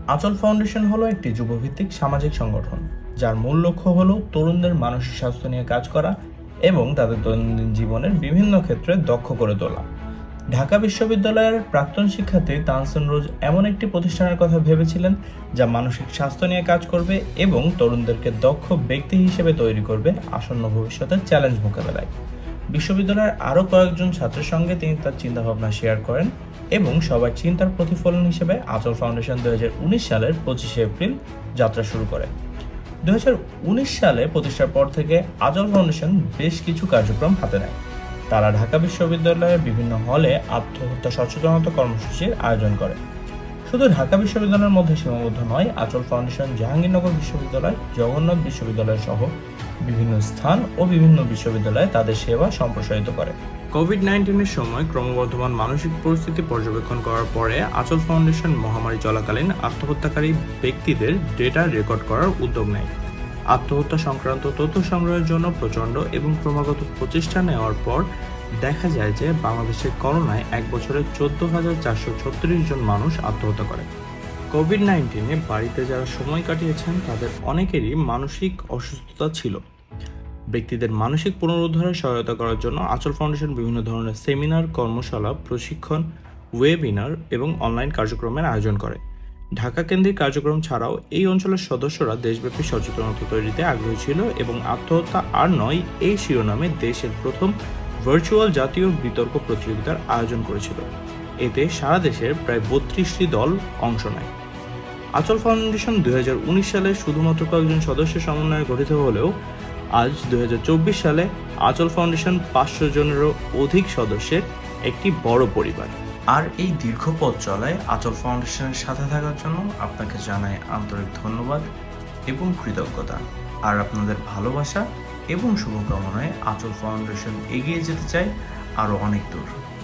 আঁচল ফাউন্ডেশন হলো একটি যুবভিত্তিক সামাজিক সংগঠন যার মূল লক্ষ্য হলো তরুণদের মানসিক স্বাস্থ্য নিয়ে কাজ করা এবং তাদের দৈনন্দিন জীবনের বিভিন্ন ক্ষেত্রে দক্ষ করে তোলা। ঢাকা বিশ্ববিদ্যালয়ের প্রাক্তন শিক্ষার্থী তানসিন রোজ এমন একটি প্রতিষ্ঠানের কথা ভেবেছিলেন যা মানসিক স্বাস্থ্য নিয়ে কাজ করবে এবং তরুণদেরকে দক্ষ ব্যক্তি হিসেবে তৈরি করবে আসন্ন ভবিষ্যতের চ্যালেঞ্জ মোকাবেলায়। বিশ্ববিদ্যালয়ের আরও কয়েকজন ছাত্রের সঙ্গে তিনি তার চিন্তাভাবনা শেয়ার করেন এবং সবার চিন্তার প্রতিফলন হিসেবে আঁচল ফাউন্ডেশন 2019 সালের 25 এপ্রিল যাত্রা শুরু করে। 2019 সালে প্রতিষ্ঠার পর থেকে আঁচল ফাউন্ডেশন বেশ কিছু কার্যক্রম হাতে নেয়। তারা ঢাকা বিশ্ববিদ্যালয়ের বিভিন্ন হলে আত্মহত্যা সচেতনতা কর্মসূচির আয়োজন করে। শুধু ঢাকা বিশ্ববিদ্যালয়ের মধ্যে সীমাবদ্ধ নয়, আঁচল ফাউন্ডেশন জাহাঙ্গীরনগর বিশ্ববিদ্যালয়, জগন্নাথ বিশ্ববিদ্যালয় সহ বিভিন্ন স্থান ও বিভিন্ন বিশ্ববিদ্যালয়ে তাদের সেবা সম্প্রসারিত করে। কোভিড-19 সময় ক্রমবর্ধমান মানসিক পরিস্থিতি পর্যবেক্ষণ করার পরে আঁচল ফাউন্ডেশন মহামারী চলাকালীন আত্মহত্যাকারী ব্যক্তিদের ডেটা রেকর্ড করার উদ্যোগ নেয়। আত্মহত্যা সংক্রান্ত তথ্য সংগ্রহের জন্য প্রচণ্ড এবং ক্রমাগত প্রচেষ্টা নেওয়ার পর দেখা যায় যে বাংলাদেশের করোনায় এক বছরে 14,436 জন মানুষ আত্মহত্যা করে। কোভিড-19 বাড়িতে যারা সময় কাটিয়েছেন তাদের অনেকেরই মানসিক অসুস্থতা ছিল। ব্যক্তিদের মানসিক পুনরুদ্ধারে সহায়তা করার জন্য আঁচল ফাউন্ডেশন বিভিন্ন ধরনের সেমিনার, কর্মশালা, প্রশিক্ষণ, ওয়েবিনার এবং অনলাইন কার্যক্রমের আয়োজন করে। ঢাকা কেন্দ্রিক কার্যক্রম ছাড়াও এই অঞ্চলের সদস্যরা দেশব্যাপী সচেতনতা তৈরিতে আগ্রহী ছিল এবং আত্মহত্যা আর নয় এই শিরোনামে দেশের প্রথম ভার্চুয়াল জাতীয় বিতর্ক প্রতিযোগিতার আয়োজন করেছিল। এতে সারা দেশের প্রায় 32টি দল অংশ নেয়। আঁচল ফাউন্ডেশন 2019 সালে শুধুমাত্র কয়েকজন সদস্যের সমন্বয়ে গঠিত হলেও আজ 2024 সালে আঁচল ফাউন্ডেশন 500 জনেরও অধিক সদস্যের একটি বড় পরিবার। আর এই দীর্ঘ পথ চলায় আঁচল ফাউন্ডেশনের সাথে থাকার জন্য আপনাকে জানাই আন্তরিক ধন্যবাদ এবং কৃতজ্ঞতা। আর আপনাদের ভালোবাসা এবং শুভকামনায় আঁচল ফাউন্ডেশন এগিয়ে যেতে চায় আরও অনেক দূর।